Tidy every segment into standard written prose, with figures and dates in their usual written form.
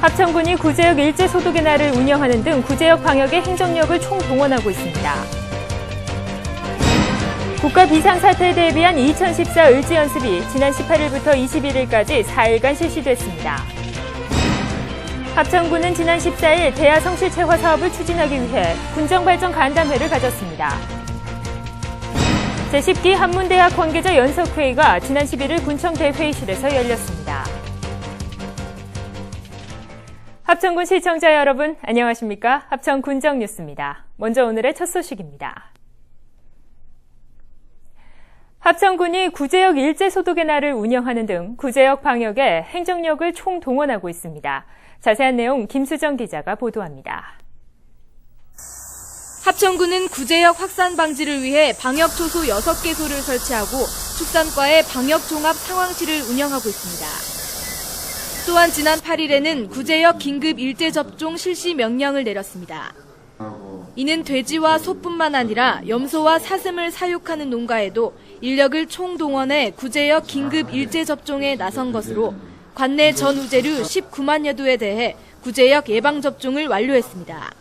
합천군이 구제역 일제 소독의 날을 운영하는 등 구제역 방역에 행정력을 총동원하고 있습니다. 국가 비상사태에 대비한 2014 을지연습이 지난 18일부터 21일까지 4일간 실시됐습니다. 합천군은 지난 14일 대하 성실체화 사업을 추진하기 위해 군정발전 간담회를 가졌습니다. 제10기 한문대학 관계자 연석회의가 지난 11일 군청 대회의실에서 열렸습니다. 합천군 시청자 여러분, 안녕하십니까? 합천 군정뉴스입니다. 먼저 오늘의 첫 소식입니다. 합천군이 구제역 일제 소독의 날을 운영하는 등 구제역 방역에 행정력을 총동원하고 있습니다. 자세한 내용 김수정 기자가 보도합니다. 합천군은 구제역 확산 방지를 위해 방역초소 6개소를 설치하고 축산과의 방역종합 상황실을 운영하고 있습니다. 또한 지난 8일에는 구제역 긴급 일제 접종 실시 명령을 내렸습니다. 이는 돼지와 소뿐만 아니라 염소와 사슴을 사육하는 농가에도 인력을 총동원해 구제역 긴급 일제 접종에 나선 것으로 관내 전 우제류 19만여 도에 대해 구제역 예방접종을 완료했습니다.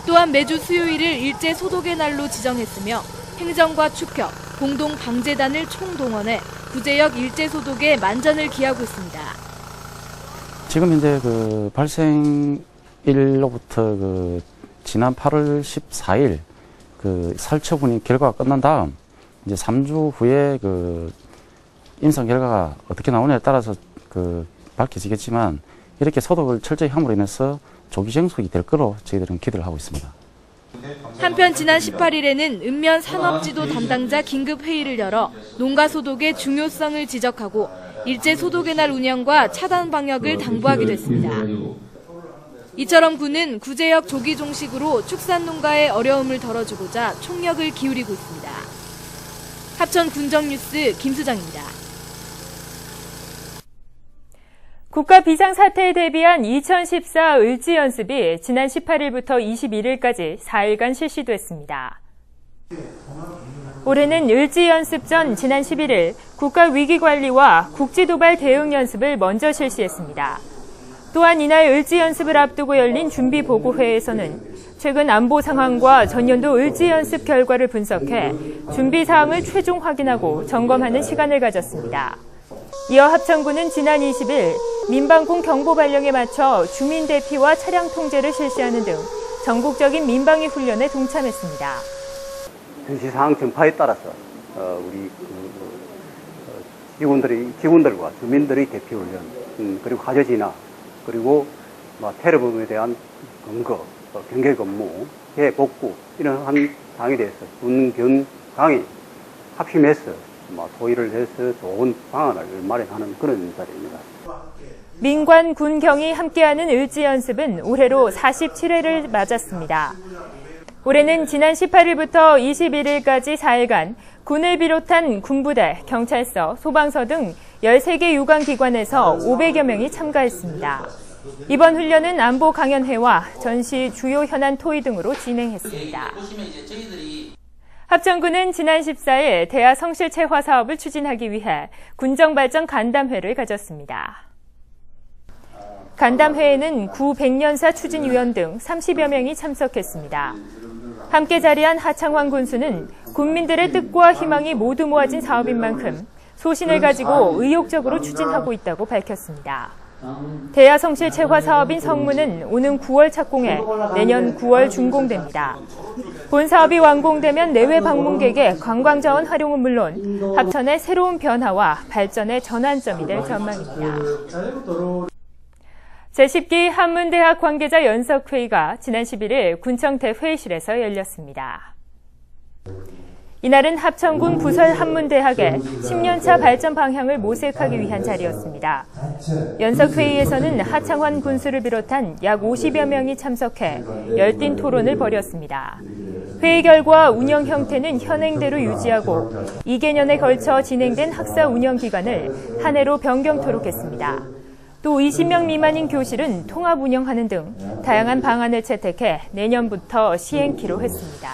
또한 매주 수요일을 일제 소독의 날로 지정했으며 행정과 축협, 공동방재단을 총동원해 구제역 일제 소독에 만전을 기하고 있습니다. 지금 현재 발생일로부터 지난 8월 14일 살처분이 결과가 끝난 다음 이제 3주 후에 임상 결과가 어떻게 나오냐에 따라서 밝혀지겠지만 이렇게 소독을 철저히 함으로 인해서 조기 정속이 될 거로 저희들은 기대를 하고 있습니다. 한편 지난 18일에는 읍면 산업지도 담당자 긴급 회의를 열어 농가 소독의 중요성을 지적하고 일제 소독의 날 운영과 차단 방역을 당부하기도 했습니다. 이처럼 군은 구제역 조기 종식으로 축산 농가의 어려움을 덜어주고자 총력을 기울이고 있습니다. 합천 군정뉴스 김수정입니다. 국가 비상사태에 대비한 2014 을지연습이 지난 18일부터 21일까지 4일간 실시됐습니다. 올해는 을지연습 전 지난 11일 국가위기관리와 국지도발 대응연습을 먼저 실시했습니다. 또한 이날 을지연습을 앞두고 열린 준비보고회에서는 최근 안보 상황과 전년도 을지연습 결과를 분석해 준비 사항을 최종 확인하고 점검하는 시간을 가졌습니다. 이어 합천군은 지난 20일 민방공 경보 발령에 맞춰 주민 대피와 차량 통제를 실시하는 등 전국적인 민방위 훈련에 동참했습니다. 전시 상황 전파에 따라서 우리 직원들과 주민들의 대피 훈련, 그리고 화재 진화, 그리고 테러범에 대한 검거, 경계 근무, 재복구 이런 한 사항에 대해서 군, 경, 강이 합심해서 토의를 해서 좋은 방안을 마련하는 그런 자리입니다. 민관, 군, 경이 함께하는 을지연습은 올해로 47회를 맞았습니다. 올해는 지난 18일부터 21일까지 4일간 군을 비롯한 군부대, 경찰서, 소방서 등 13개 유관기관에서 500여 명이 참가했습니다. 이번 훈련은 안보 강연회와 전시 주요 현안 토의 등으로 진행했습니다. 합천군은 지난 14일 대하 성실체화 사업을 추진하기 위해 군정발전 간담회를 가졌습니다. 간담회에는 구 백년사 추진위원 등 30여 명이 참석했습니다. 함께 자리한 하창환 군수는 군민들의 뜻과 희망이 모두 모아진 사업인 만큼 소신을 가지고 의욕적으로 추진하고 있다고 밝혔습니다. 대하 성실체화 사업인 성문은 오는 9월 착공해 내년 9월 준공됩니다. 본 사업이 완공되면 내외 방문객의 관광자원 활용은 물론 합천의 새로운 변화와 발전의 전환점이 될 전망입니다. 제10기 한문대학 관계자 연석회의가 지난 11일 군청 대회의실에서 열렸습니다. 이날은 합천군 부설 한문대학의 10년차 발전 방향을 모색하기 위한 자리였습니다. 연석회의에서는 하창환 군수를 비롯한 약 50여 명이 참석해 열띤 토론을 벌였습니다. 회의 결과 운영 형태는 현행대로 유지하고 2개년에 걸쳐 진행된 학사 운영 기간을 한 해로 변경토록 했습니다. 또 20명 미만인 교실은 통합 운영하는 등 다양한 방안을 채택해 내년부터 시행키로 했습니다.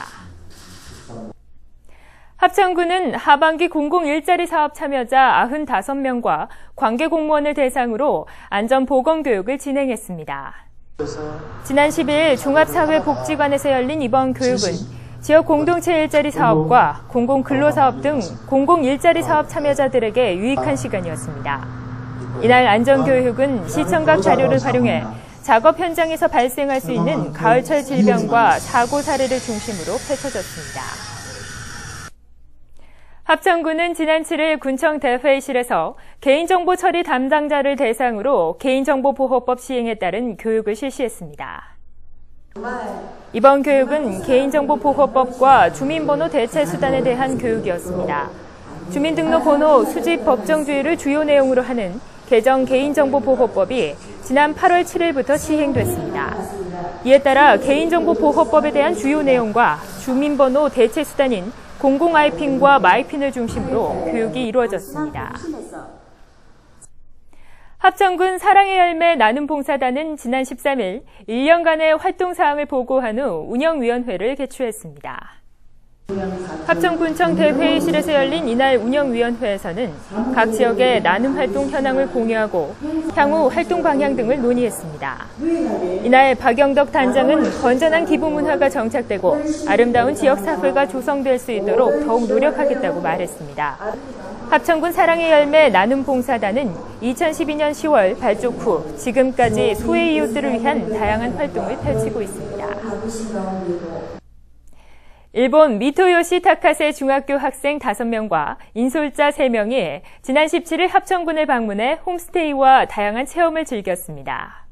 합천군은 하반기 공공일자리 사업 참여자 95명과 관계 공무원을 대상으로 안전보건교육을 진행했습니다. 지난 10일 종합사회복지관에서 열린 이번 교육은 지역 공동체 일자리 사업과 공공근로사업 등 공공일자리 사업 참여자들에게 유익한 시간이었습니다. 이날 안전교육은 시청각 자료를 활용해 작업 현장에서 발생할 수 있는 가을철 질병과 사고 사례를 중심으로 펼쳐졌습니다. 합천군은 지난 7일 군청 대회의실에서 개인정보 처리 담당자를 대상으로 개인정보보호법 시행에 따른 교육을 실시했습니다. 이번 교육은 개인정보보호법과 주민번호 대체수단에 대한 교육이었습니다. 주민등록번호 수집 법정주의를 주요 내용으로 하는 개정 개인정보보호법이 지난 8월 7일부터 시행됐습니다. 이에 따라 개인정보보호법에 대한 주요 내용과 주민번호 대체수단인 공공-아이핀과 마이핀을 중심으로 교육이 이루어졌습니다. 합천군 사랑의 열매 나눔봉사단은 지난 13일 1년간의 활동사항을 보고한 후 운영위원회를 개최했습니다. 합천군청 대회의실에서 열린 이날 운영위원회에서는 각 지역의 나눔활동 현황을 공유하고 향후 활동 방향 등을 논의했습니다. 이날 박영덕 단장은 건전한 기부 문화가 정착되고 아름다운 지역사회가 조성될 수 있도록 더욱 노력하겠다고 말했습니다. 합천군 사랑의 열매 나눔봉사단은 2012년 10월 발족 후 지금까지 소외 이웃들을 위한 다양한 활동을 펼치고 있습니다. 일본 미토요시 타카세 중학교 학생 5명과 인솔자 3명이 지난 17일 합천군을 방문해 홈스테이와 다양한 체험을 즐겼습니다.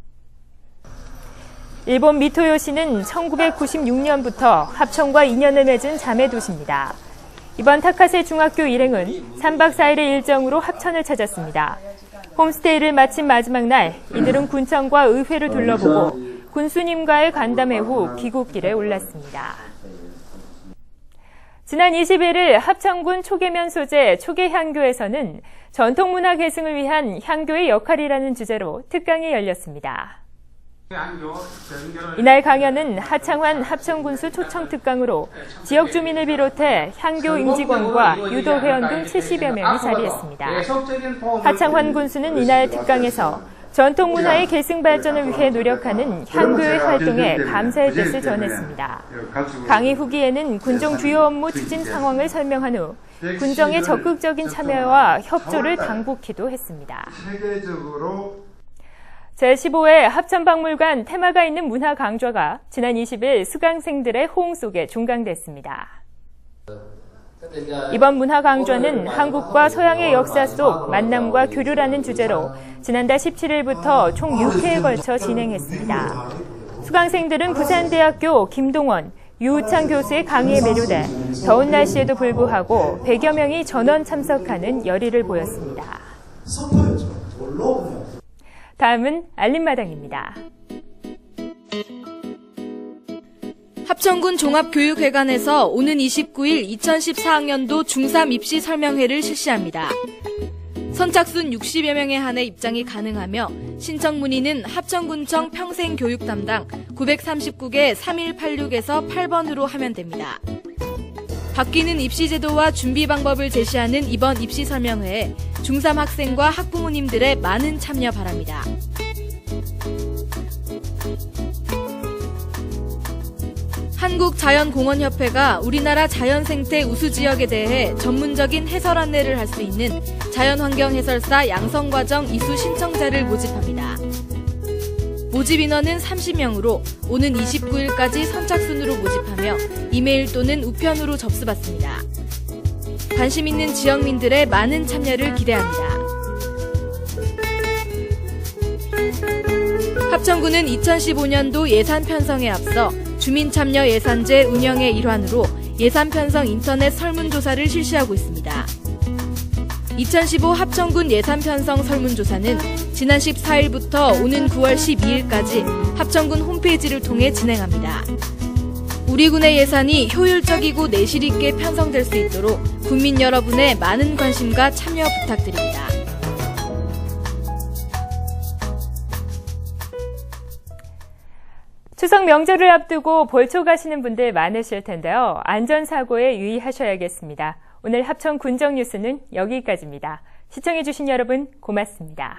일본 미토요시는 1996년부터 합천과 인연을 맺은 자매 도시입니다. 이번 타카세 중학교 일행은 3박 4일의 일정으로 합천을 찾았습니다. 홈스테이를 마친 마지막 날 이들은 군청과 의회를 둘러보고 군수님과의 간담회 후 귀국길에 올랐습니다. 지난 21일 합천군 초계면 소재 초계향교에서는 전통문화 계승을 위한 향교의 역할이라는 주제로 특강이 열렸습니다. 이날 강연은 하창환 합천군수 초청특강으로 지역 주민을 비롯해 향교 임직원과 유도회원 등 70여 명이 자리했습니다. 하창환 군수는 이날 특강에서 전통문화의 계승 발전을 위해 노력하는 향교의 활동에 감사의 뜻을 전했습니다. 강의 후기에는 군정 주요 업무 추진 상황을 설명한 후 군정의 적극적인 참여와 협조를 당부키도 했습니다. 제15회 합천박물관 테마가 있는 문화 강좌가 지난 20일 수강생들의 호응 속에 종강됐습니다. 이번 문화 강좌는 한국과 서양의 역사 속 만남과 교류라는 주제로 지난달 17일부터 총 6회에 걸쳐 진행했습니다. 수강생들은 부산대학교 김동원, 유우창 교수의 강의에 매료돼 더운 날씨에도 불구하고 100여 명이 전원 참석하는 열의를 보였습니다. 다음은 알림마당입니다. 합천군 종합교육회관에서 오는 29일 2014학년도 중3 입시 설명회를 실시합니다. 선착순 60여 명에 한해 입장이 가능하며 신청 문의는 합천군청 평생교육담당 939개 3186에서 8번으로 하면 됩니다. 바뀌는 입시 제도와 준비 방법을 제시하는 이번 입시 설명회에 중3 학생과 학부모님들의 많은 참여 바랍니다. 한국자연공원협회가 우리나라 자연생태 우수지역에 대해 전문적인 해설 안내를 할 수 있는 자연환경해설사 양성과정 이수 신청자를 모집합니다. 모집 인원은 30명으로 오는 29일까지 선착순으로 모집하며 이메일 또는 우편으로 접수받습니다. 관심 있는 지역민들의 많은 참여를 기대합니다. 합천군은 2015년도 예산 편성에 앞서 주민참여 예산제 운영의 일환으로 예산 편성 인터넷 설문조사를 실시하고 있습니다. 2015 합천군 예산 편성 설문조사는 지난 14일부터 오는 9월 12일까지 합천군 홈페이지를 통해 진행합니다. 우리 군의 예산이 효율적이고 내실 있게 편성될 수 있도록 국민 여러분의 많은 관심과 참여 부탁드립니다. 추석 명절을 앞두고 벌초 가시는 분들 많으실 텐데요. 안전사고에 유의하셔야겠습니다. 오늘 합천 군정 뉴스는 여기까지입니다. 시청해주신 여러분 고맙습니다.